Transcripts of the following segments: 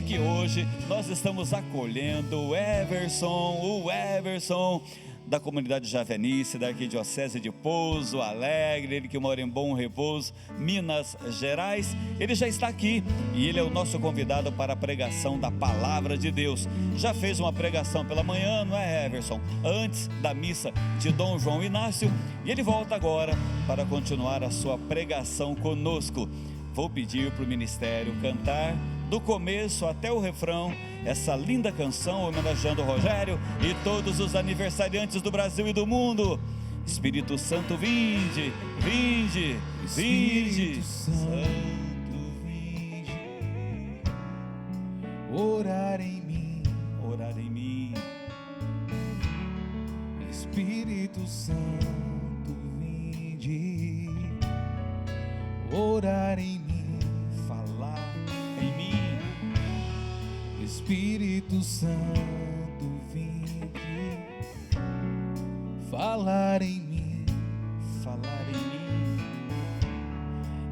porque hoje nós estamos acolhendo o Everson da comunidade javenice, da Arquidiocese de Pouso Alegre, ele que mora em Bom Repouso, Minas Gerais. Ele já está aqui e ele é o nosso convidado para a pregação da Palavra de Deus. Já fez uma pregação pela manhã, não é, Everson? Antes da missa de Dom João Inácio, e ele volta agora para continuar a sua pregação conosco. Vou pedir para o ministério cantar do começo até o refrão essa linda canção homenageando o Rogério e todos os aniversariantes do Brasil e do mundo. Espírito Santo, vinde, vinde, vinde. Espírito Santo, vinde, orar em mim, orar em mim. Espírito Santo, vinde, orar em mim, falar em mim. Espírito Santo, vinde, falar em mim, falar em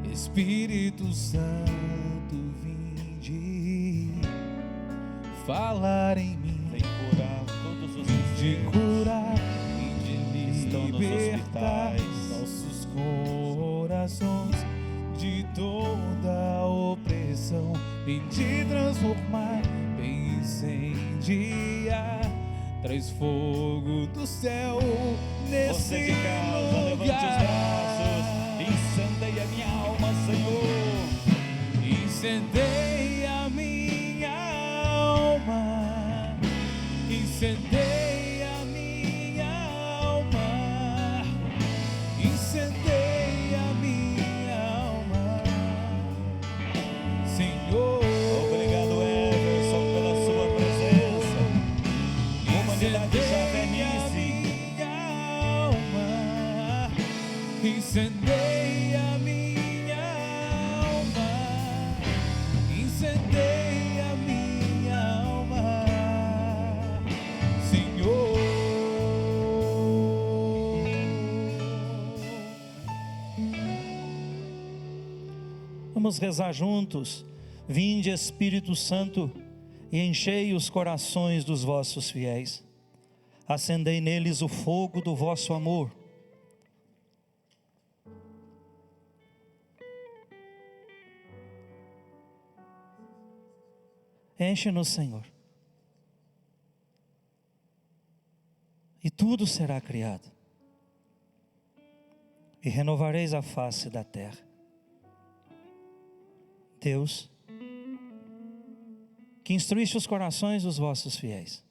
mim. Espírito Santo, vinde, falar em mim, vem curar todos os de enfermos, curar e de estão nos libertar hospitais, nossos corações de toda opressão, e de transformar, incendiar, traz fogo do céu nesse Você de casa, levante os braços, incendeia minha alma, Senhor. Incendeia minha alma, incendeia minha alma, incendeia minha alma, Senhor. Obrigado, Everson, pela sua presença. Comunidade javenice, minha alma, incendeia minha alma, incendeia minha alma, Senhor. Vamos rezar juntos. Vinde, Espírito Santo, e enchei os corações dos vossos fiéis. Acendei neles o fogo do vosso amor. Enche-nos, Senhor, e tudo será criado, e renovareis a face da terra. Deus, que instruíste os corações dos vossos fiéis,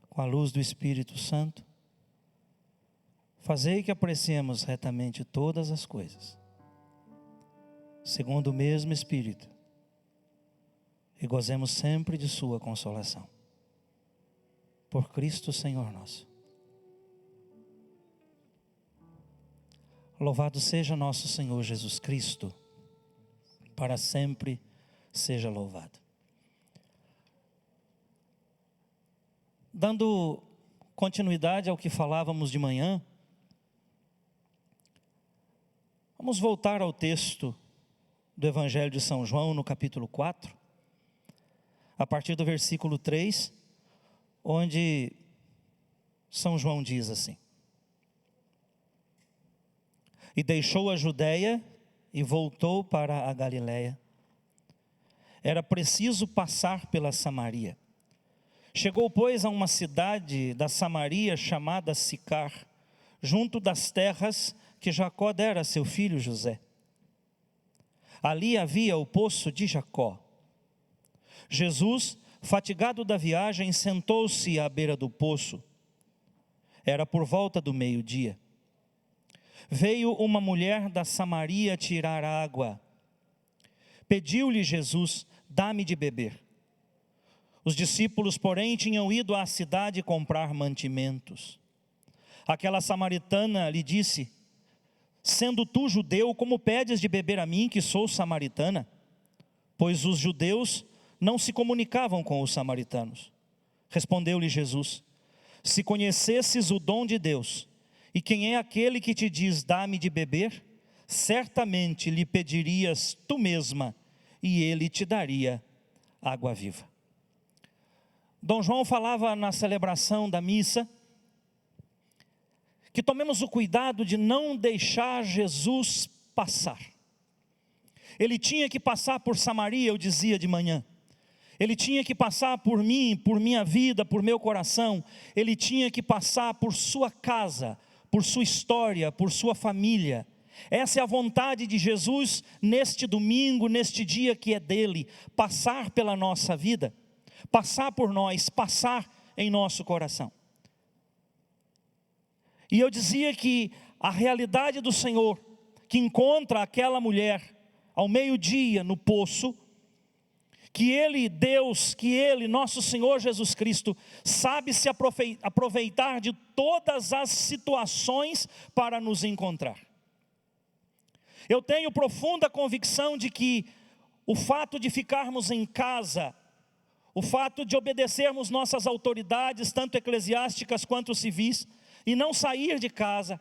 com a luz do Espírito Santo, fazei que apreciemos retamente todas as coisas, segundo o mesmo Espírito, e gozemos sempre de sua consolação. Por Cristo Senhor nosso. Louvado seja nosso Senhor Jesus Cristo, para sempre seja louvado. Dando continuidade ao que falávamos de manhã, vamos voltar ao texto do Evangelho de São João, no capítulo 4, a partir do versículo 3, onde São João diz assim: E deixou a Judéia e voltou para a Galiléia. Era preciso passar pela Samaria. Chegou, pois, a uma cidade da Samaria chamada Sicar, junto das terras que Jacó dera a seu filho José. Ali havia o poço de Jacó. Jesus, fatigado da viagem, sentou-se à beira do poço. Era por volta do meio-dia. Veio uma mulher da Samaria tirar água. Pediu-lhe Jesus: dá-me de beber. Os discípulos, porém, tinham ido à cidade comprar mantimentos. Aquela samaritana lhe disse: sendo tu judeu, como pedes de beber a mim, que sou samaritana? Pois os judeus não se comunicavam com os samaritanos. Respondeu-lhe Jesus: se conhecesses o dom de Deus, e quem é aquele que te diz, dá-me de beber, certamente lhe pedirias tu mesma, e ele te daria água viva. Dom João falava na celebração da missa que tomemos o cuidado de não deixar Jesus passar. Ele tinha que passar por Samaria, eu dizia de manhã. Ele tinha que passar por mim, por minha vida, por meu coração. Ele tinha que passar por sua casa, por sua história, por sua família. Essa é a vontade de Jesus neste domingo, neste dia que é dele. Passar pela nossa vida, passar por nós, passar em nosso coração. E eu dizia que a realidade do Senhor, que encontra aquela mulher ao meio-dia no poço, que Ele, Deus, que Ele, nosso Senhor Jesus Cristo, sabe se aproveitar de todas as situações para nos encontrar. Eu tenho profunda convicção de que o fato de ficarmos em casa, o fato de obedecermos nossas autoridades, tanto eclesiásticas quanto civis, e não sair de casa,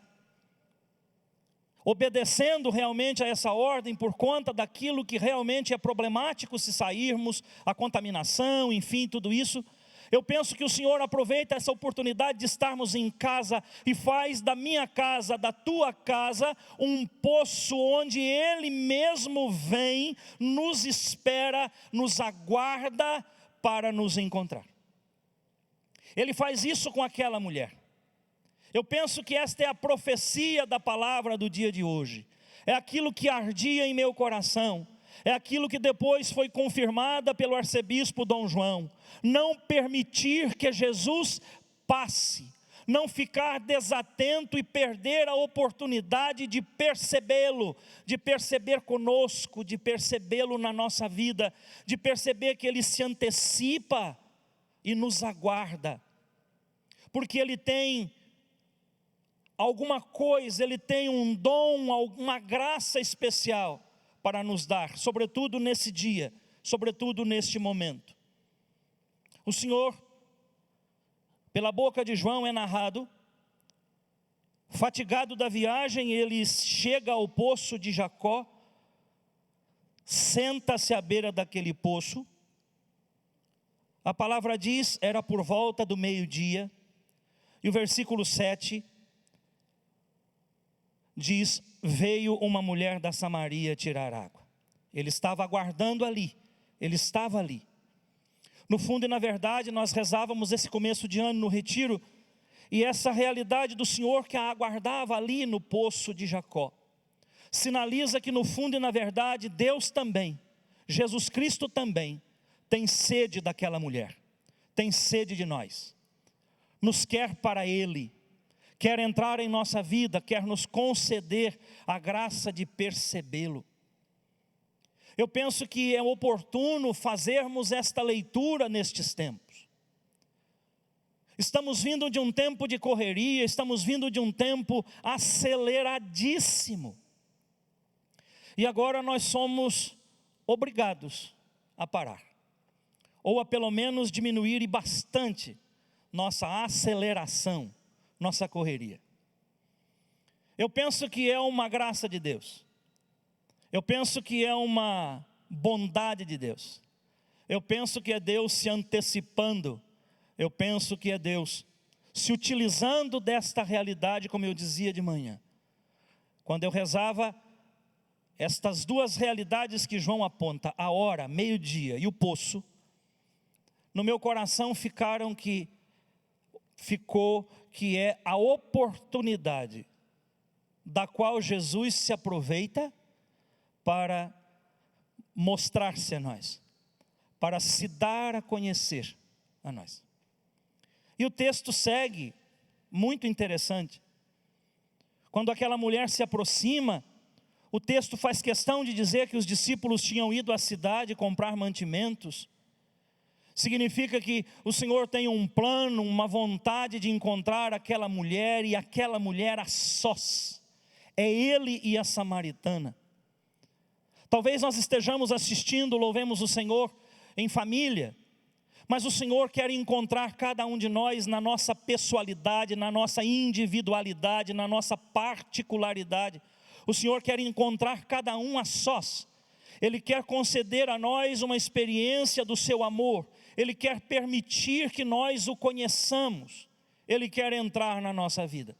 obedecendo realmente a essa ordem por conta daquilo que realmente é problemático se sairmos, a contaminação, enfim, tudo isso. Eu penso que o Senhor aproveita essa oportunidade de estarmos em casa e faz da minha casa, da tua casa, um poço onde Ele mesmo vem, nos espera, nos aguarda para nos encontrar. Ele faz isso com aquela mulher. Eu penso que esta é a profecia da palavra do dia de hoje. É aquilo que ardia em meu coração. É aquilo que depois foi confirmada pelo arcebispo Dom João. Não permitir que Jesus passe. Não ficar desatento e perder a oportunidade de percebê-lo. De perceber conosco, de percebê-lo na nossa vida. De perceber que Ele se antecipa e nos aguarda. Porque Ele tem alguma coisa, Ele tem um dom, uma graça especial para nos dar, sobretudo nesse dia, sobretudo neste momento. O Senhor, pela boca de João é narrado, fatigado da viagem, Ele chega ao poço de Jacó, senta-se à beira daquele poço. A palavra diz, era por volta do meio-dia, e o versículo 7 diz, veio uma mulher da Samaria tirar água. Ele estava aguardando ali, ele estava ali. No fundo e na verdade, nós rezávamos esse começo de ano no retiro, e essa realidade do Senhor que a aguardava ali no poço de Jacó, sinaliza que no fundo e na verdade, Deus também, Jesus Cristo também, tem sede daquela mulher, tem sede de nós, nos quer para Ele, quer entrar em nossa vida, quer nos conceder a graça de percebê-lo. Eu penso que é oportuno fazermos esta leitura nestes tempos. Estamos vindo de um tempo de correria, estamos vindo de um tempo aceleradíssimo. E agora nós somos obrigados a parar, ou a pelo menos diminuir bastante nossa aceleração, nossa correria. Eu penso que é uma graça de Deus. Eu penso que é uma bondade de Deus. Eu penso que é Deus se antecipando. Eu penso que é Deus se utilizando desta realidade, como eu dizia de manhã. Quando eu rezava, estas duas realidades que João aponta, a hora, meio-dia e o poço, no meu coração ficou que é a oportunidade da qual Jesus se aproveita para mostrar-se a nós, para se dar a conhecer a nós. E o texto segue, muito interessante. Quando aquela mulher se aproxima, o texto faz questão de dizer que os discípulos tinham ido à cidade comprar mantimentos. Significa que o Senhor tem um plano, uma vontade de encontrar aquela mulher, e aquela mulher a sós. É Ele e a samaritana. Talvez nós estejamos assistindo, louvemos o Senhor, em família, mas o Senhor quer encontrar cada um de nós na nossa pessoalidade, na nossa individualidade, na nossa particularidade. O Senhor quer encontrar cada um a sós. Ele quer conceder a nós uma experiência do seu amor. Ele quer permitir que nós o conheçamos. Ele quer entrar na nossa vida.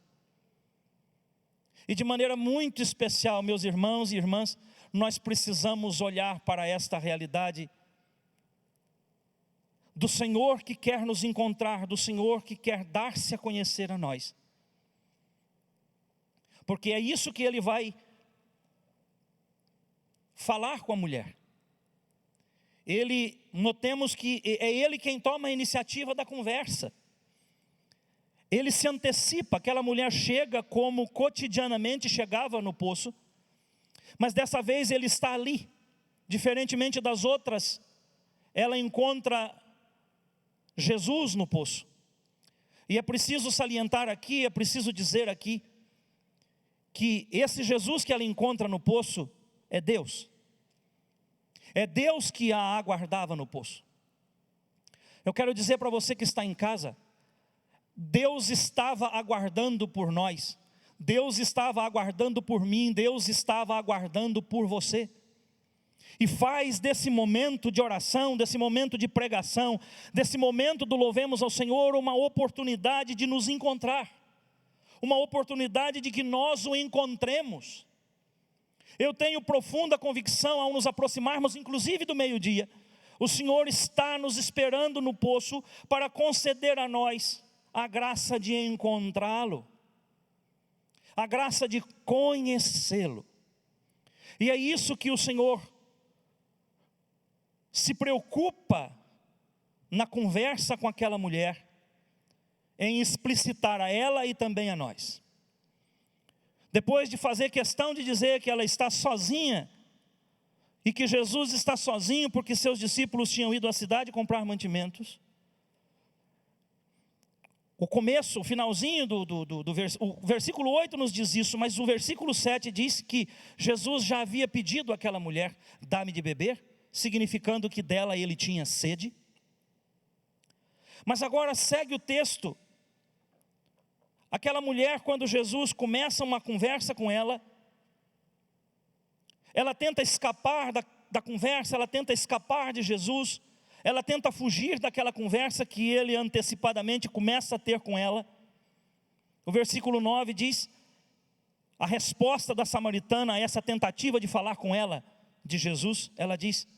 E de maneira muito especial, meus irmãos e irmãs, nós precisamos olhar para esta realidade do Senhor que quer nos encontrar, do Senhor que quer dar-se a conhecer a nós. Porque é isso que Ele vai falar com a mulher. Notemos que é Ele quem toma a iniciativa da conversa. Ele se antecipa, aquela mulher chega como cotidianamente chegava no poço, mas dessa vez Ele está ali, diferentemente das outras, ela encontra Jesus no poço. E é preciso salientar aqui, é preciso dizer aqui, que esse Jesus que ela encontra no poço é Deus. É Deus que a aguardava no poço. Eu quero dizer para você que está em casa, Deus estava aguardando por nós, Deus estava aguardando por mim, Deus estava aguardando por você. E faz desse momento de oração, desse momento de pregação, desse momento do louvemos ao Senhor, uma oportunidade de nos encontrar, uma oportunidade de que nós o encontremos. Eu tenho profunda convicção, ao nos aproximarmos inclusive do meio-dia, o Senhor está nos esperando no poço para conceder a nós a graça de encontrá-lo, a graça de conhecê-lo. E é isso que o Senhor se preocupa na conversa com aquela mulher, em explicitar a ela e também a nós. Depois de fazer questão de dizer que ela está sozinha, e que Jesus está sozinho porque seus discípulos tinham ido à cidade comprar mantimentos. O finalzinho o versículo 8 nos diz isso, mas o versículo 7 diz que Jesus já havia pedido àquela mulher, dá-me de beber, significando que dela ele tinha sede. Mas agora segue o texto. Aquela mulher, quando Jesus começa uma conversa com ela, ela tenta escapar da conversa, ela tenta escapar de Jesus, ela tenta fugir daquela conversa que ele antecipadamente começa a ter com ela. O versículo 9 diz, a resposta da samaritana a essa tentativa de falar com ela, de Jesus, ela diz,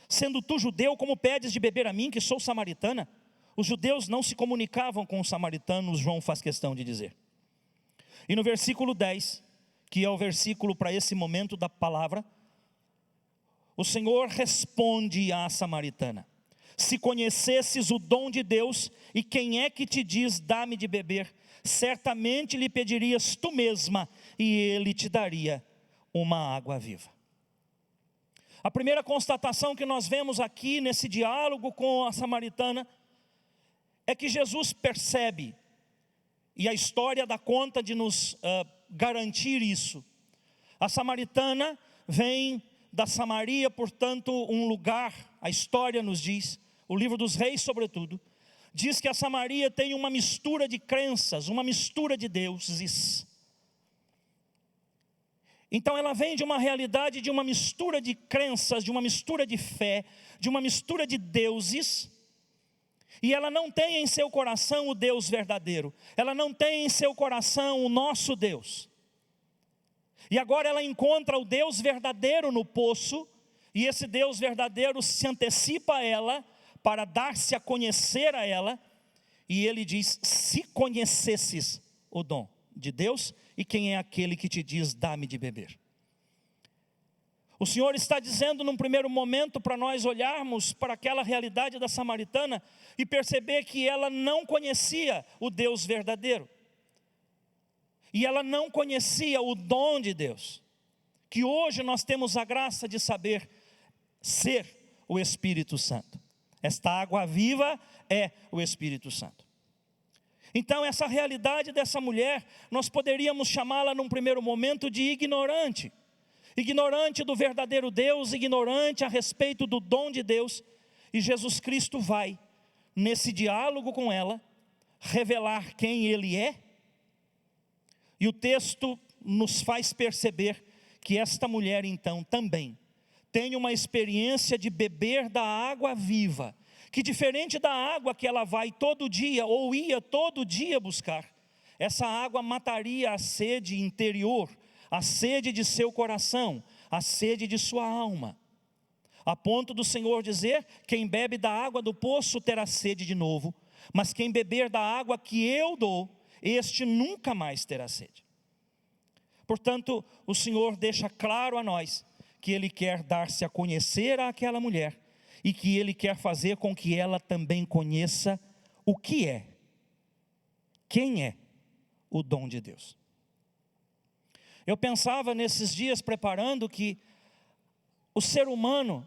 sendo tu judeu, como pedes de beber a mim, que sou samaritana? Os judeus não se comunicavam com os samaritanos, João faz questão de dizer. E no versículo 10, que é o versículo para esse momento da palavra, o Senhor responde à samaritana, se conhecesses o dom de Deus, e quem é que te diz, dá-me de beber, certamente lhe pedirias tu mesma, e ele te daria uma água viva. A primeira constatação que nós vemos aqui nesse diálogo com a samaritana, é que Jesus percebe, e a história dá conta de nos garantir isso. A samaritana vem da Samaria, portanto um lugar, a história nos diz, o livro dos reis sobretudo, diz que a Samaria tem uma mistura de crenças, uma mistura de deuses. Então ela vem de uma realidade, de uma mistura de crenças, de uma mistura de fé, de uma mistura de deuses, e ela não tem em seu coração o Deus verdadeiro, ela não tem em seu coração o nosso Deus. E agora ela encontra o Deus verdadeiro no poço, e esse Deus verdadeiro se antecipa a ela, para dar-se a conhecer a ela, e ele diz, se conhecesses o dom de Deus, e quem é aquele que te diz, dá-me de beber. O Senhor está dizendo num primeiro momento para nós olharmos para aquela realidade da samaritana e perceber que ela não conhecia o Deus verdadeiro. E ela não conhecia o dom de Deus, que hoje nós temos a graça de saber ser o Espírito Santo. Esta água viva é o Espírito Santo. Então essa realidade dessa mulher, nós poderíamos chamá-la num primeiro momento de ignorante. Ignorante do verdadeiro Deus, ignorante a respeito do dom de Deus. E Jesus Cristo vai, nesse diálogo com ela, revelar quem Ele é. E o texto nos faz perceber que esta mulher então também tem uma experiência de beber da água viva, que diferente da água que ela vai todo dia, ou ia todo dia buscar, essa água mataria a sede interior, a sede de seu coração, a sede de sua alma, a ponto do Senhor dizer: quem bebe da água do poço terá sede de novo, mas quem beber da água que eu dou, este nunca mais terá sede. Portanto, o Senhor deixa claro a nós que Ele quer dar-se a conhecer àquela mulher, e que Ele quer fazer com que ela também conheça o que é, quem é o dom de Deus. Eu pensava nesses dias preparando que o ser humano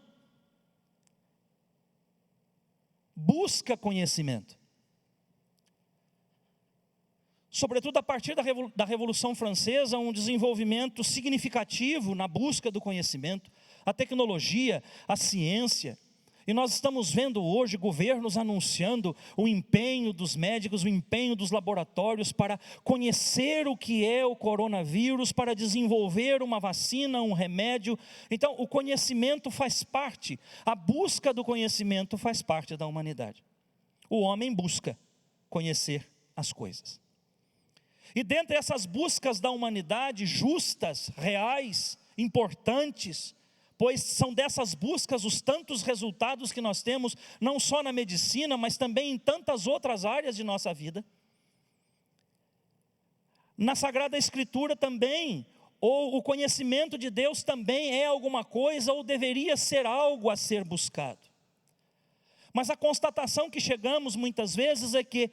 busca conhecimento. Sobretudo a partir da Revolução Francesa, um desenvolvimento significativo na busca do conhecimento, a tecnologia, a ciência. E nós estamos vendo hoje governos anunciando o empenho dos médicos, o empenho dos laboratórios para conhecer o que é o coronavírus, para desenvolver uma vacina, um remédio. Então, o conhecimento faz parte, a busca do conhecimento faz parte da humanidade. O homem busca conhecer as coisas. E dentre essas buscas da humanidade, justas, reais, importantes, pois são dessas buscas os tantos resultados que nós temos, não só na medicina, mas também em tantas outras áreas de nossa vida. Na Sagrada Escritura também, ou o conhecimento de Deus também é alguma coisa, ou deveria ser algo a ser buscado. Mas a constatação que chegamos muitas vezes é que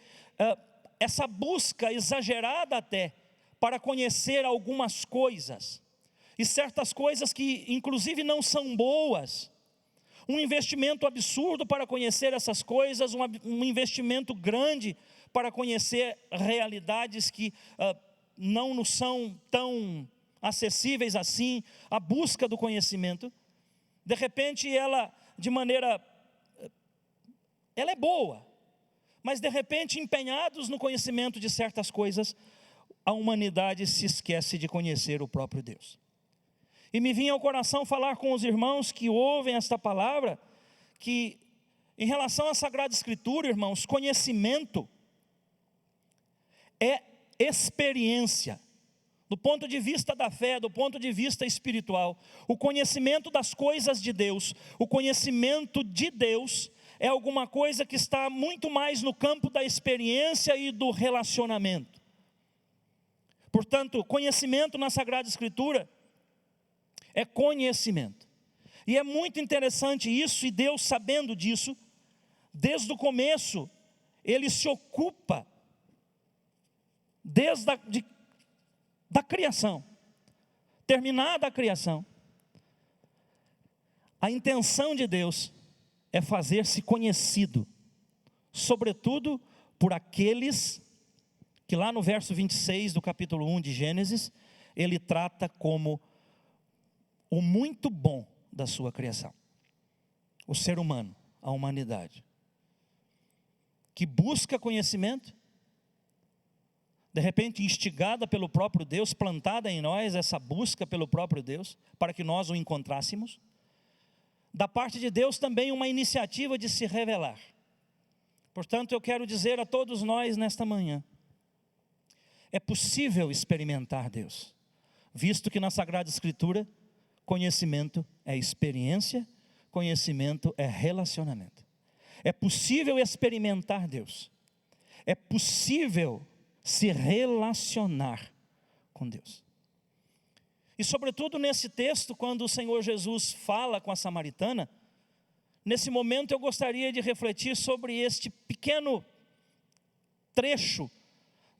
essa busca exagerada até, para conhecer algumas coisas, e certas coisas que inclusive não são boas, um investimento absurdo para conhecer essas coisas, um investimento grande para conhecer realidades que não nos são tão acessíveis assim, a busca do conhecimento, de repente ela é boa, mas de repente empenhados no conhecimento de certas coisas, a humanidade se esquece de conhecer o próprio Deus. E me vinha ao coração falar com os irmãos que ouvem esta palavra, que em relação à Sagrada Escritura, irmãos, conhecimento é experiência, do ponto de vista da fé, do ponto de vista espiritual. O conhecimento das coisas de Deus, o conhecimento de Deus é alguma coisa que está muito mais no campo da experiência e do relacionamento. Portanto, conhecimento na Sagrada Escritura é conhecimento. E é muito interessante isso, e Deus, sabendo disso, desde o começo, Ele se ocupa, desde da criação, terminada a criação, a intenção de Deus é fazer-se conhecido, sobretudo por aqueles que lá no verso 26 do capítulo 1 de Gênesis, Ele trata como o muito bom da sua criação, o ser humano, a humanidade, que busca conhecimento, de repente instigada pelo próprio Deus, plantada em nós essa busca pelo próprio Deus, para que nós o encontrássemos. Da parte de Deus também uma iniciativa de se revelar. Portanto, eu quero dizer a todos nós nesta manhã, é possível experimentar Deus, visto que na Sagrada Escritura, conhecimento é experiência, conhecimento é relacionamento. É possível experimentar Deus, é possível se relacionar com Deus. E sobretudo nesse texto, quando o Senhor Jesus fala com a samaritana, nesse momento eu gostaria de refletir sobre este pequeno trecho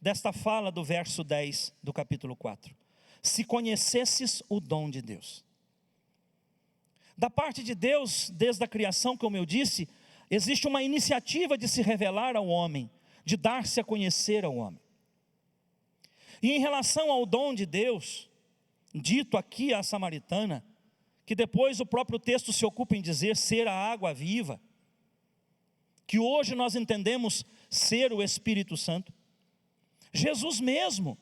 desta fala do verso 10 do capítulo 4. Se conhecesses o dom de Deus. Da parte de Deus, desde a criação, como eu disse, existe uma iniciativa de se revelar ao homem, de dar-se a conhecer ao homem. E em relação ao dom de Deus, dito aqui à samaritana, que depois o próprio texto se ocupa em dizer ser a água viva, que hoje nós entendemos ser o Espírito Santo, Jesus mesmo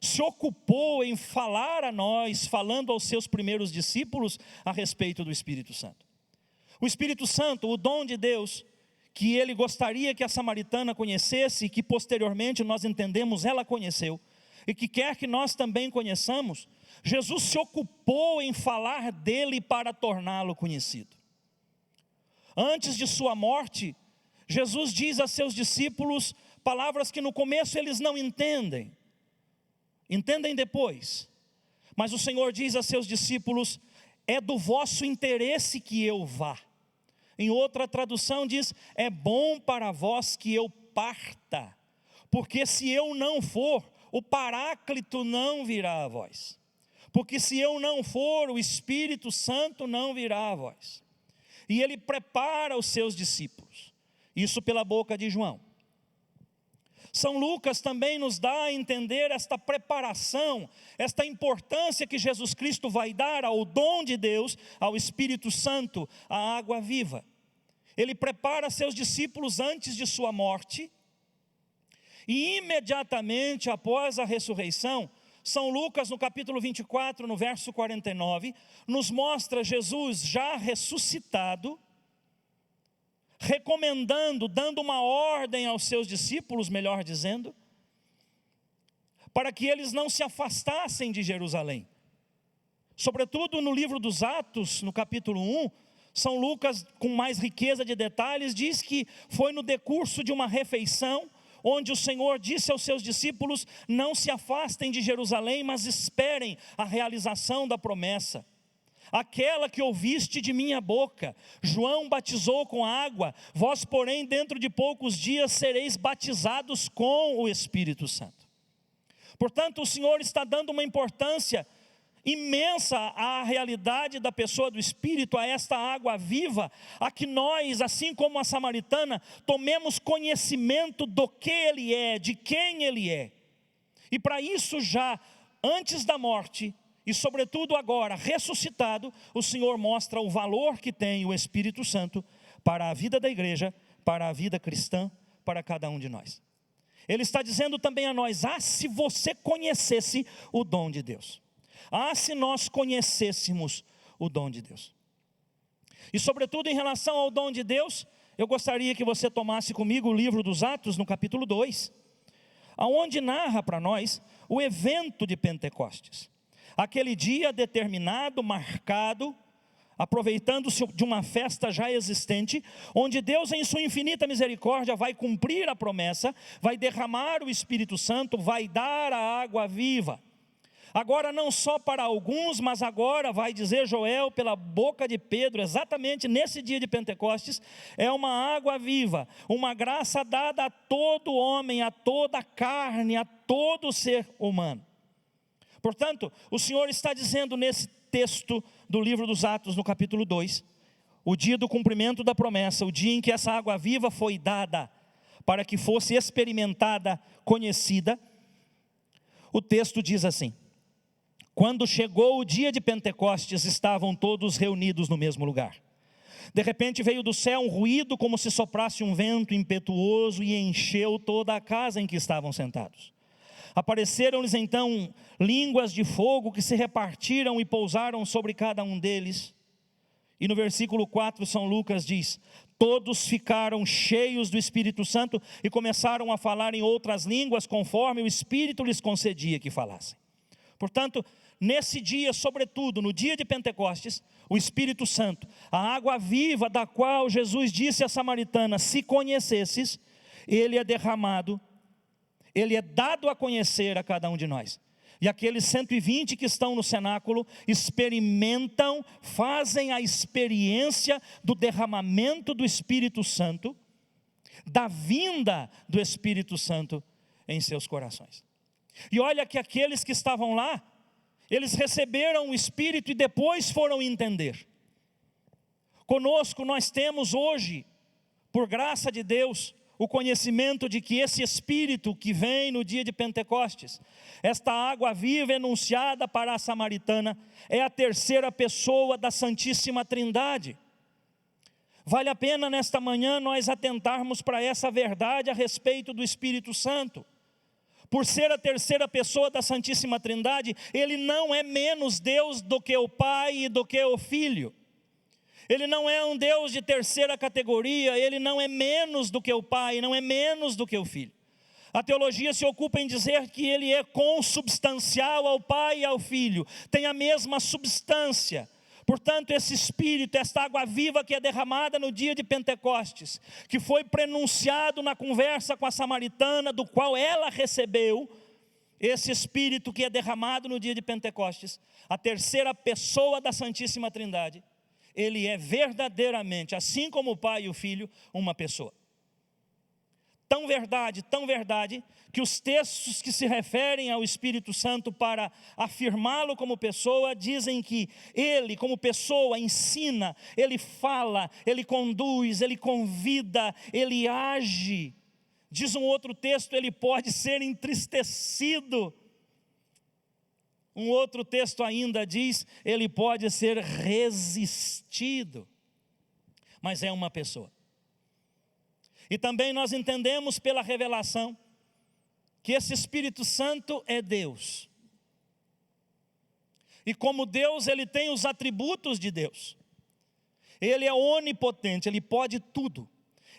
se ocupou em falar a nós, falando aos seus primeiros discípulos a respeito do Espírito Santo. O Espírito Santo, o dom de Deus, que ele gostaria que a samaritana conhecesse, e que posteriormente nós entendemos ela conheceu, e que quer que nós também conheçamos, Jesus se ocupou em falar dele para torná-lo conhecido. Antes de sua morte, Jesus diz a seus discípulos palavras que no começo eles não entendem. Entendem depois. Mas o Senhor diz a seus discípulos: é do vosso interesse que eu vá. Em outra tradução diz: é bom para vós que eu parta, porque se eu não for, o Paráclito não virá a vós. Porque se eu não for, o Espírito Santo não virá a vós. E ele prepara os seus discípulos. Isso pela boca de João. São Lucas também nos dá a entender esta preparação, esta importância que Jesus Cristo vai dar ao dom de Deus, ao Espírito Santo, à água viva. Ele prepara seus discípulos antes de sua morte, e imediatamente após a ressurreição, São Lucas no capítulo 24, no verso 49, nos mostra Jesus já ressuscitado, recomendando, dando uma ordem aos seus discípulos, melhor dizendo, para que eles não se afastassem de Jerusalém. Sobretudo no livro dos Atos, no capítulo 1, São Lucas, com mais riqueza de detalhes, diz que foi no decurso de uma refeição, onde o Senhor disse aos seus discípulos: não se afastem de Jerusalém, mas esperem a realização da promessa. Aquela que ouviste de minha boca. João batizou com água, vós porém dentro de poucos dias sereis batizados com o Espírito Santo. Portanto, o Senhor está dando uma importância imensa à realidade da pessoa do Espírito, a esta água viva, a que nós, assim como a samaritana, tomemos conhecimento do que Ele é, de quem Ele é. E para isso já, antes da morte, e sobretudo agora, ressuscitado, o Senhor mostra o valor que tem o Espírito Santo para a vida da igreja, para a vida cristã, para cada um de nós. Ele está dizendo também a nós: se você conhecesse o dom de Deus. Se nós conhecêssemos o dom de Deus. E sobretudo em relação ao dom de Deus, eu gostaria que você tomasse comigo o livro dos Atos, no capítulo 2, aonde narra para nós o evento de Pentecostes. Aquele dia determinado, marcado, aproveitando-se de uma festa já existente, onde Deus em sua infinita misericórdia vai cumprir a promessa, vai derramar o Espírito Santo, vai dar a água viva. Agora não só para alguns, mas agora, vai dizer Joel pela boca de Pedro, exatamente nesse dia de Pentecostes, é uma água viva, uma graça dada a todo homem, a toda carne, a todo ser humano. Portanto, o Senhor está dizendo nesse texto do livro dos Atos, no capítulo 2, o dia do cumprimento da promessa, o dia em que essa água viva foi dada, para que fosse experimentada, conhecida. O texto diz assim: quando chegou o dia de Pentecostes, estavam todos reunidos no mesmo lugar. De repente veio do céu um ruído como se soprasse um vento impetuoso e encheu toda a casa em que estavam sentados. Apareceram-lhes então línguas de fogo que se repartiram e pousaram sobre cada um deles. E no versículo 4, São Lucas diz: todos ficaram cheios do Espírito Santo e começaram a falar em outras línguas, conforme o Espírito lhes concedia que falassem. Portanto, nesse dia, sobretudo no dia de Pentecostes, o Espírito Santo, a água viva da qual Jesus disse à samaritana: se conhecesses, ele é derramado, ele é dado a conhecer a cada um de nós. E aqueles 120 que estão no cenáculo experimentam, fazem a experiência do derramamento do Espírito Santo, da vinda do Espírito Santo em seus corações. E olha que aqueles que estavam lá, eles receberam o Espírito e depois foram entender. Conosco nós temos hoje, por graça de Deus, o conhecimento de que esse Espírito que vem no dia de Pentecostes, esta água viva enunciada para a samaritana, é a terceira pessoa da Santíssima Trindade. Vale a pena nesta manhã nós atentarmos para essa verdade a respeito do Espírito Santo, por ser a terceira pessoa da Santíssima Trindade, ele não é menos Deus do que o Pai e do que o Filho. Ele não é um Deus de terceira categoria, ele não é menos do que o Pai, não é menos do que o Filho. A teologia se ocupa em dizer que ele é consubstancial ao Pai e ao Filho, tem a mesma substância. Portanto, esse Espírito, esta água viva que é derramada no dia de Pentecostes, que foi prenunciado na conversa com a samaritana, do qual ela recebeu, esse Espírito que é derramado no dia de Pentecostes, a terceira pessoa da Santíssima Trindade, ele é verdadeiramente, assim como o Pai e o Filho, uma pessoa. Tão verdade, que os textos que se referem ao Espírito Santo para afirmá-lo como pessoa, dizem que ele, como pessoa, ensina, ele fala, ele conduz, ele convida, ele age. Diz um outro texto, ele pode ser entristecido. Um outro texto ainda diz, ele pode ser resistido, mas é uma pessoa. E também nós entendemos pela revelação, que esse Espírito Santo é Deus. E como Deus, ele tem os atributos de Deus. Ele é onipotente, ele pode tudo.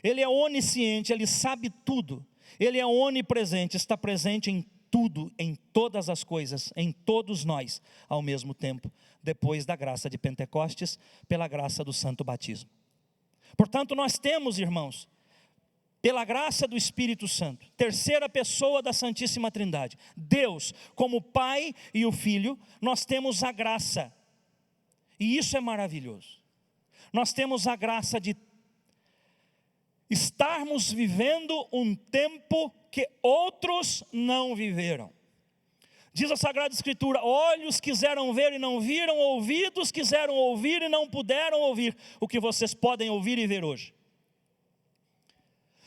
Ele é onisciente, ele sabe tudo. Ele é onipresente, está presente em tudo, em todas as coisas, em todos nós, ao mesmo tempo, depois da graça de Pentecostes, pela graça do santo batismo. Portanto, nós temos, irmãos, pela graça do Espírito Santo, terceira pessoa da Santíssima Trindade, Deus como Pai e o Filho, nós temos a graça, e isso é maravilhoso. Nós temos a graça de estarmos vivendo um tempo que outros não viveram. Diz a Sagrada Escritura, olhos quiseram ver e não viram, ouvidos quiseram ouvir e não puderam ouvir o que vocês podem ouvir e ver hoje.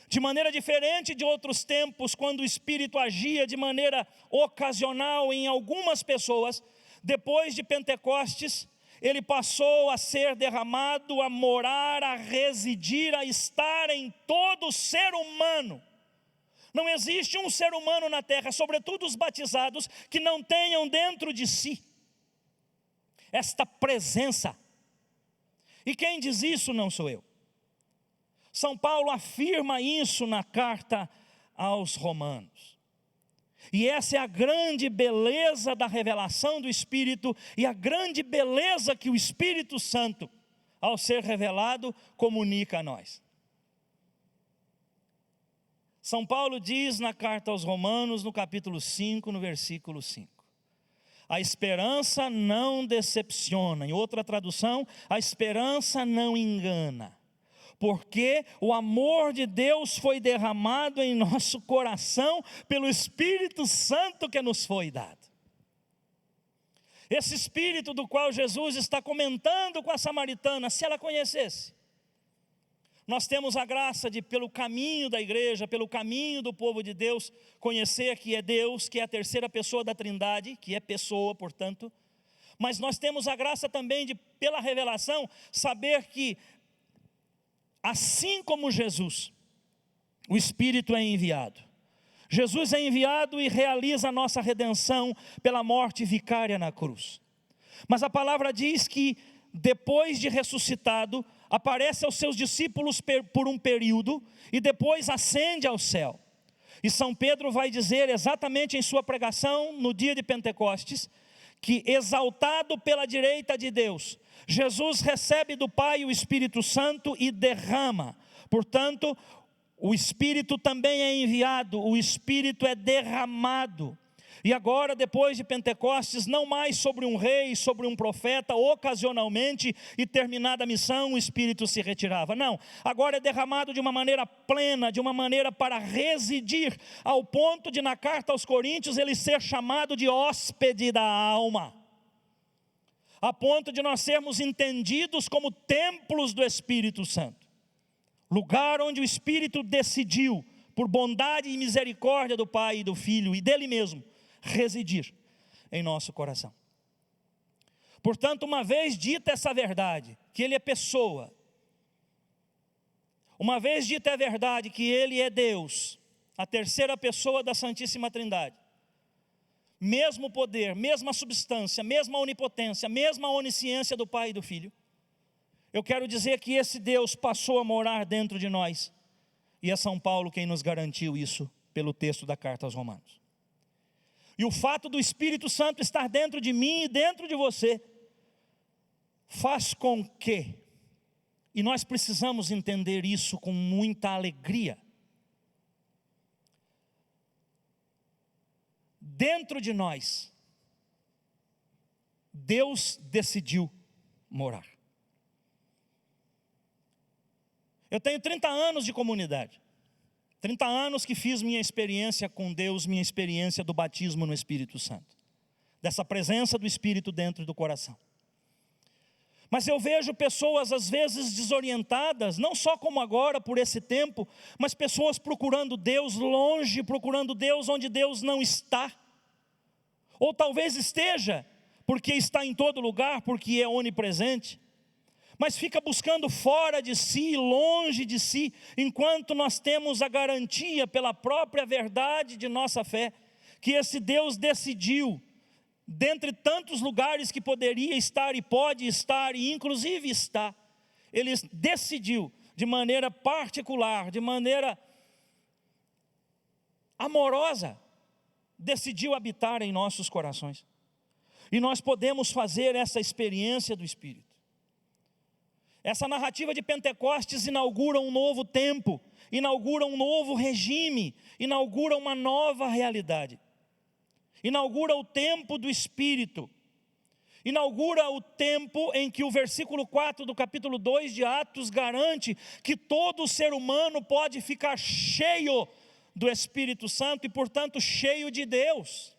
De maneira diferente de outros tempos, quando o Espírito agia de maneira ocasional em algumas pessoas, depois de Pentecostes, ele passou a ser derramado, a morar, a residir, a estar em todo ser humano. Não existe um ser humano na terra, sobretudo os batizados, que não tenham dentro de si esta presença. E quem diz isso não sou eu. São Paulo afirma isso na carta aos Romanos. E essa é a grande beleza da revelação do Espírito e a grande beleza que o Espírito Santo, ao ser revelado, comunica a nós. São Paulo diz na carta aos Romanos, no capítulo 5, no versículo 5. A esperança não decepciona. Em outra tradução, a esperança não engana. Porque o amor de Deus foi derramado em nosso coração pelo Espírito Santo que nos foi dado. Esse Espírito do qual Jesus está comentando com a samaritana, se ela conhecesse. Nós temos a graça de, pelo caminho da igreja, pelo caminho do povo de Deus, conhecer que é Deus, que é a terceira pessoa da Trindade, que é pessoa, portanto. Mas nós temos a graça também de, pela revelação, saber que assim como Jesus, o Espírito é enviado. Jesus é enviado e realiza a nossa redenção pela morte vicária na cruz. Mas a palavra diz que depois de ressuscitado, aparece aos seus discípulos por um período e depois ascende ao céu. E São Pedro vai dizer exatamente em sua pregação no dia de Pentecostes, que exaltado pela direita de Deus, Jesus recebe do Pai o Espírito Santo e derrama. Portanto, o Espírito também é enviado, o Espírito é derramado. E agora, depois de Pentecostes, não mais sobre um rei, sobre um profeta, ocasionalmente, e terminada a missão, o Espírito se retirava. Não, agora é derramado de uma maneira plena, de uma maneira para residir, ao ponto de na carta aos Coríntios ele ser chamado de hóspede da alma. A ponto de nós sermos entendidos como templos do Espírito Santo. Lugar onde o Espírito decidiu, por bondade e misericórdia do Pai e do Filho e dele mesmo, residir em nosso coração. Portanto, uma vez dita essa verdade, que Ele é pessoa, uma vez dita a verdade que Ele é Deus, a terceira pessoa da Santíssima Trindade, mesmo poder, mesma substância, mesma onipotência, mesma onisciência do Pai e do Filho, eu quero dizer que esse Deus passou a morar dentro de nós, e é São Paulo quem nos garantiu isso pelo texto da carta aos Romanos. E o fato do Espírito Santo estar dentro de mim e dentro de você, faz com que, e nós precisamos entender isso com muita alegria, dentro de nós, Deus decidiu morar. Eu tenho 30 anos de comunidade, 30 anos que fiz minha experiência com Deus, minha experiência do batismo no Espírito Santo, dessa presença do Espírito dentro do coração. Mas eu vejo pessoas às vezes desorientadas, não só como agora por esse tempo, mas pessoas procurando Deus longe, procurando Deus onde Deus não está. Ou talvez esteja, porque está em todo lugar, porque é onipresente. Mas fica buscando fora de si, longe de si, enquanto nós temos a garantia pela própria verdade de nossa fé, que esse Deus decidiu, dentre tantos lugares que poderia estar e pode estar e inclusive está, Ele decidiu de maneira particular, de maneira amorosa, decidiu habitar em nossos corações. E nós podemos fazer essa experiência do Espírito. Essa narrativa de Pentecostes inaugura um novo tempo, inaugura um novo regime, inaugura uma nova realidade. Inaugura o tempo do Espírito. Inaugura o tempo em que o versículo 4 do capítulo 2 de Atos garante que todo ser humano pode ficar cheio do Espírito Santo e, portanto, cheio de Deus.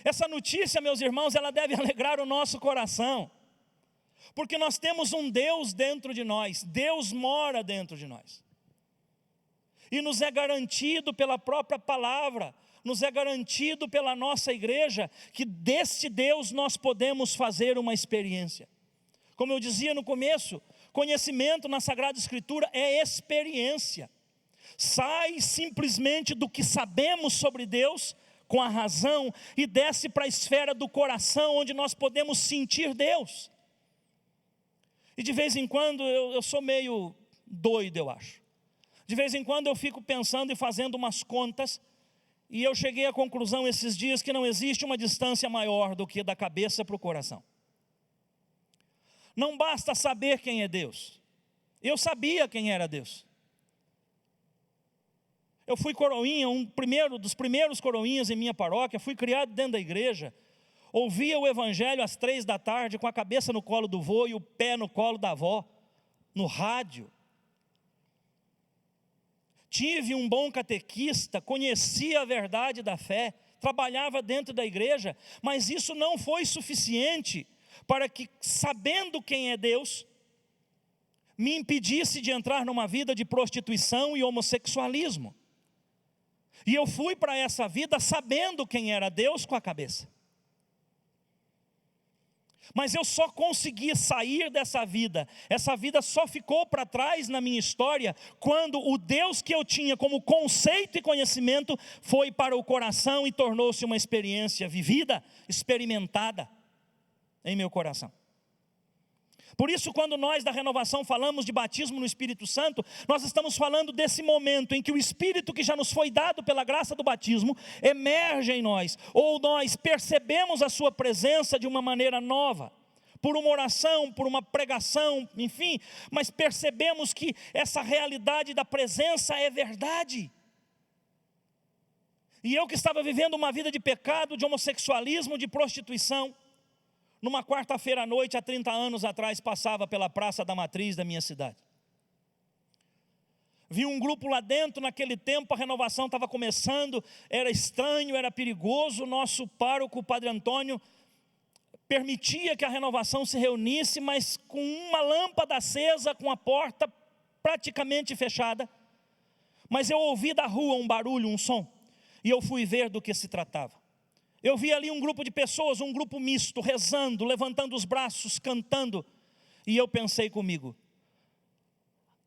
Essa notícia, meus irmãos, ela deve alegrar o nosso coração, porque nós temos um Deus dentro de nós, Deus mora dentro de nós. E nos é garantido pela própria palavra, nos é garantido pela nossa igreja, que deste Deus nós podemos fazer uma experiência. Como eu dizia no começo, conhecimento na Sagrada Escritura é experiência. Sai simplesmente do que sabemos sobre Deus, com a razão, e desce para a esfera do coração, onde nós podemos sentir Deus. E de vez em quando, eu sou meio doido, eu acho. De vez em quando eu fico pensando e fazendo umas contas, e eu cheguei à conclusão esses dias que não existe uma distância maior do que da cabeça para o coração. Não basta saber quem é Deus. Eu sabia quem era Deus. Eu fui coroinha, dos primeiros coroinhas em minha paróquia, fui criado dentro da igreja. Ouvia o evangelho às 3 da tarde, com a cabeça no colo do vô e o pé no colo da avó, no rádio. Tive um bom catequista, conhecia a verdade da fé, trabalhava dentro da igreja, mas isso não foi suficiente para que, sabendo quem é Deus, me impedisse de entrar numa vida de prostituição e homossexualismo. E eu fui para essa vida sabendo quem era Deus com a cabeça. Mas eu só consegui sair dessa vida, essa vida só ficou para trás na minha história, quando o Deus que eu tinha como conceito e conhecimento foi para o coração e tornou-se uma experiência vivida, experimentada em meu coração. Por isso, quando nós da renovação falamos de batismo no Espírito Santo, nós estamos falando desse momento em que o Espírito que já nos foi dado pela graça do batismo emerge em nós, ou nós percebemos a sua presença de uma maneira nova, por uma oração, por uma pregação, enfim, mas percebemos que essa realidade da presença é verdade. E eu que estava vivendo uma vida de pecado, de homossexualismo, de prostituição, numa quarta-feira à noite, há 30 anos atrás, passava pela Praça da Matriz da minha cidade. Vi um grupo lá dentro, naquele tempo a renovação estava começando, era estranho, era perigoso. O nosso pároco, o Padre Antônio, permitia que a renovação se reunisse, mas com uma lâmpada acesa, com a porta praticamente fechada. Mas eu ouvi da rua um barulho, um som, e eu fui ver do que se tratava. Eu vi ali um grupo de pessoas, um grupo misto, rezando, levantando os braços, cantando. E eu pensei comigo,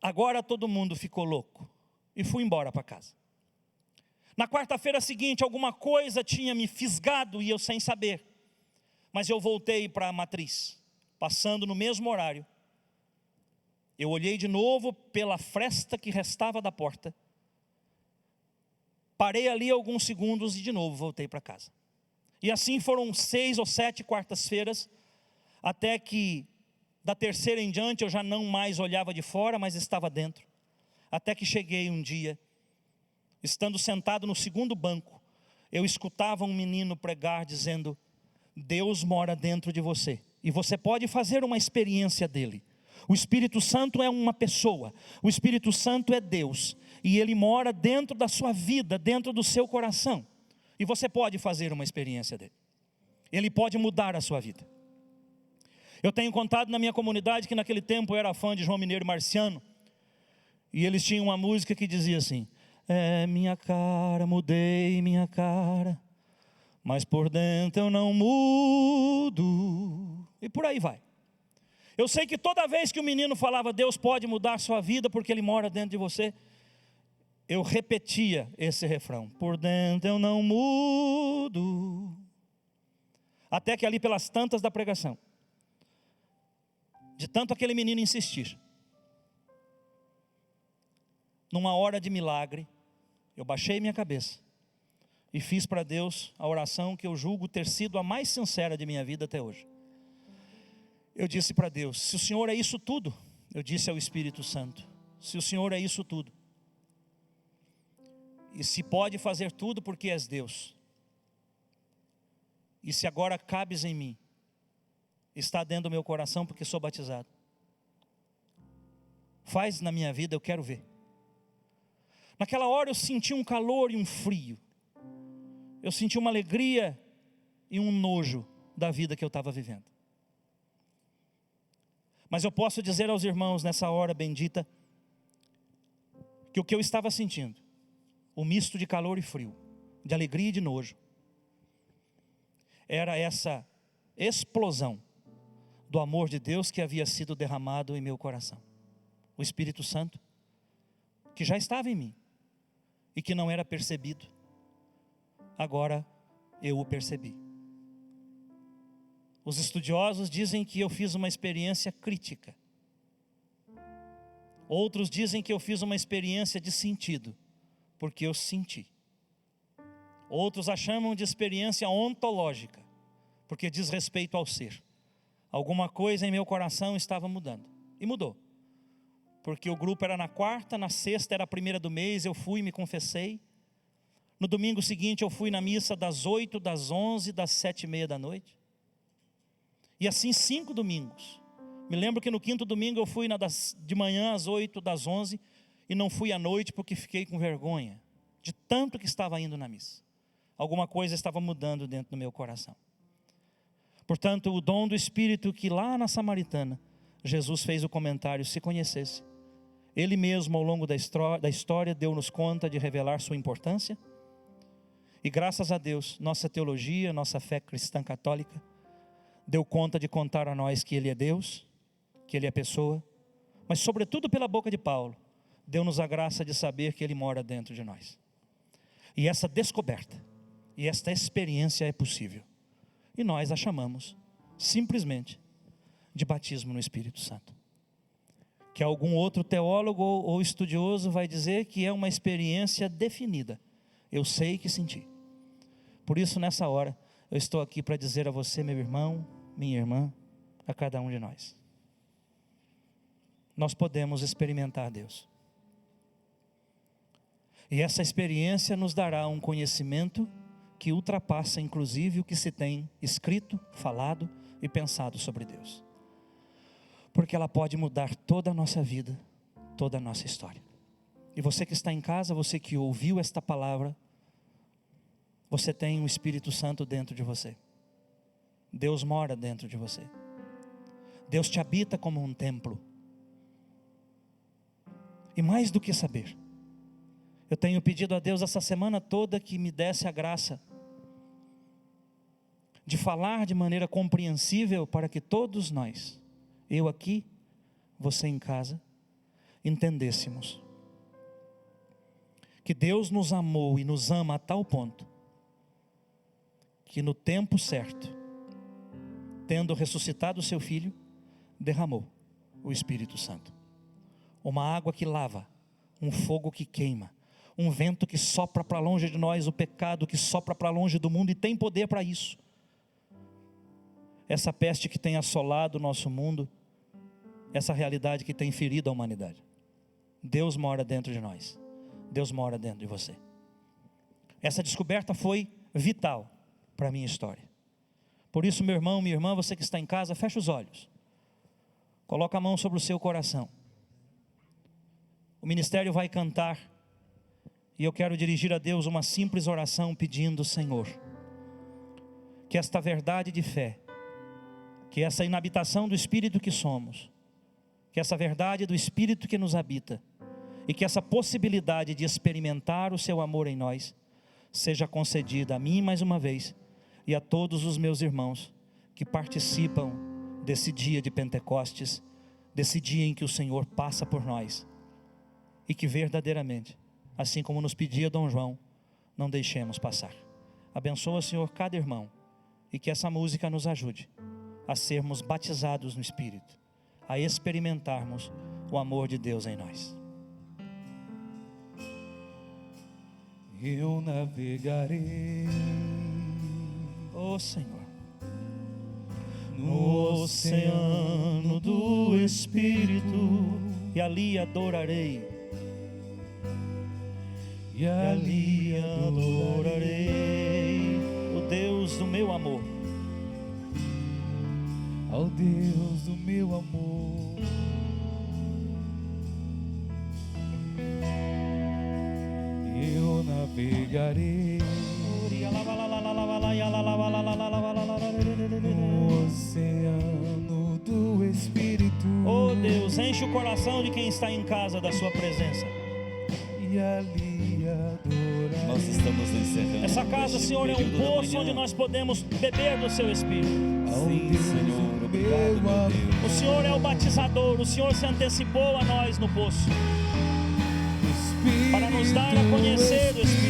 agora todo mundo ficou louco. e fui embora para casa. Na quarta-feira seguinte, alguma coisa tinha me fisgado e eu sem saber. Mas eu voltei para a matriz, passando no mesmo horário. Eu olhei de novo pela fresta que restava da porta. Parei ali alguns segundos e de novo voltei para casa. E assim foram 6 ou 7 quartas-feiras, até que da terceira em diante eu já não mais olhava de fora, mas estava dentro. Até que cheguei um dia, estando sentado no segundo banco, eu escutava um menino pregar dizendo: Deus mora dentro de você, e você pode fazer uma experiência dele. O Espírito Santo é uma pessoa, o Espírito Santo é Deus, e Ele mora dentro da sua vida, dentro do seu coração, e você pode fazer uma experiência dele. Ele pode mudar a sua vida. Eu tenho contado na minha comunidade que naquele tempo eu era fã de João Mineiro e Marciano, e eles tinham uma música que dizia assim: é minha cara, mudei minha cara, mas por dentro eu não mudo, e por aí vai. Eu sei que toda vez que o menino falava Deus pode mudar a sua vida porque Ele mora dentro de você, eu repetia esse refrão: por dentro eu não mudo. Até que ali pelas tantas da pregação, de tanto aquele menino insistir, numa hora de milagre, eu baixei minha cabeça e fiz para Deus a oração que eu julgo ter sido a mais sincera de minha vida até hoje. Eu disse para Deus: se o Senhor é isso tudo, eu disse ao Espírito Santo, se o Senhor é isso tudo, e se pode fazer tudo porque és Deus, e se agora cabes em mim, está dentro do meu coração porque sou batizado, faz na minha vida, eu quero ver. Naquela hora eu senti um calor e um frio, eu senti uma alegria e um nojo da vida que eu estava vivendo. Mas eu posso dizer aos irmãos nessa hora bendita, que o que eu estava sentindo, o misto de calor e frio, de alegria e de nojo, era essa explosão do amor de Deus que havia sido derramado em meu coração. O Espírito Santo, que já estava em mim, e que não era percebido, agora eu o percebi. Os estudiosos dizem que eu fiz uma experiência crítica. Outros dizem que eu fiz uma experiência de sentido, porque eu senti. Outros a chamam de experiência ontológica, porque diz respeito ao ser. Alguma coisa em meu coração estava mudando, e mudou. Porque o grupo era na quarta, na sexta era a primeira do mês, eu fui e me confessei. No domingo seguinte eu fui na missa das 8, das 11, das 7:30 da noite. E assim 5 domingos. Me lembro que no 5º domingo eu fui de manhã às 8, das 11, e não fui à noite porque fiquei com vergonha, de tanto que estava indo na missa. Alguma coisa estava mudando dentro do meu coração. Portanto, o dom do Espírito que lá na Samaritana, Jesus fez o comentário: se conhecesse. Ele mesmo ao longo da história deu-nos conta de revelar sua importância. E graças a Deus, nossa teologia, nossa fé cristã católica, deu conta de contar a nós que Ele é Deus, que Ele é pessoa, mas sobretudo pela boca de Paulo, deu-nos a graça de saber que Ele mora dentro de nós. E essa descoberta, e esta experiência é possível. E nós a chamamos, simplesmente, de batismo no Espírito Santo. Que algum outro teólogo ou estudioso vai dizer que é uma experiência definida. Eu sei que senti. Por isso, nessa hora, eu estou aqui para dizer a você, meu irmão, minha irmã, a cada um de nós: nós podemos experimentar Deus. E essa experiência nos dará um conhecimento que ultrapassa inclusive o que se tem escrito, falado e pensado sobre Deus. Porque ela pode mudar toda a nossa vida, toda a nossa história. E você que está em casa, você que ouviu esta palavra, você tem o Espírito Santo dentro de você. Deus mora dentro de você. Deus te habita como um templo. E mais do que saber, eu tenho pedido a Deus essa semana toda que me desse a graça de falar de maneira compreensível para que todos nós, eu aqui, você em casa, entendêssemos que Deus nos amou e nos ama a tal ponto, que no tempo certo, tendo ressuscitado o seu Filho, derramou o Espírito Santo. Uma água que lava, um fogo que queima, um vento que sopra para longe de nós, o pecado que sopra para longe do mundo e tem poder para isso. Essa peste que tem assolado o nosso mundo, essa realidade que tem ferido a humanidade. Deus mora dentro de nós. Deus mora dentro de você. Essa descoberta foi vital para a minha história. Por isso, meu irmão, minha irmã, você que está em casa, fecha os olhos. Coloca a mão sobre o seu coração. O ministério vai cantar. E eu quero dirigir a Deus uma simples oração pedindo: Senhor, que esta verdade de fé, que essa inabitação do Espírito que somos, que essa verdade do Espírito que nos habita, e que essa possibilidade de experimentar o seu amor em nós, seja concedida a mim mais uma vez, e a todos os meus irmãos que participam desse dia de Pentecostes, desse dia em que o Senhor passa por nós, e que verdadeiramente, assim como nos pedia Dom João, não deixemos passar. Abençoa, Senhor, cada irmão, e que essa música nos ajude a sermos batizados no Espírito, a experimentarmos o amor de Deus em nós. Eu navegarei, Ó Senhor, no oceano do Espírito, e ali adorarei, e ali adorarei o Deus do meu amor. ao Deus do meu amor. Eu navegarei no oceano do Espírito, Oh Deus, enche o coração de quem está em casa da sua presença. e ali adorarei. Nós estamos encerrando. Essa casa, este Senhor, é um período da poço manhã. onde nós podemos beber do seu Espírito. Sim, Senhor, obrigado, meu Deus. O Senhor é o batizador, o Senhor se antecipou a nós no poço, para nos dar a conhecer do Espírito.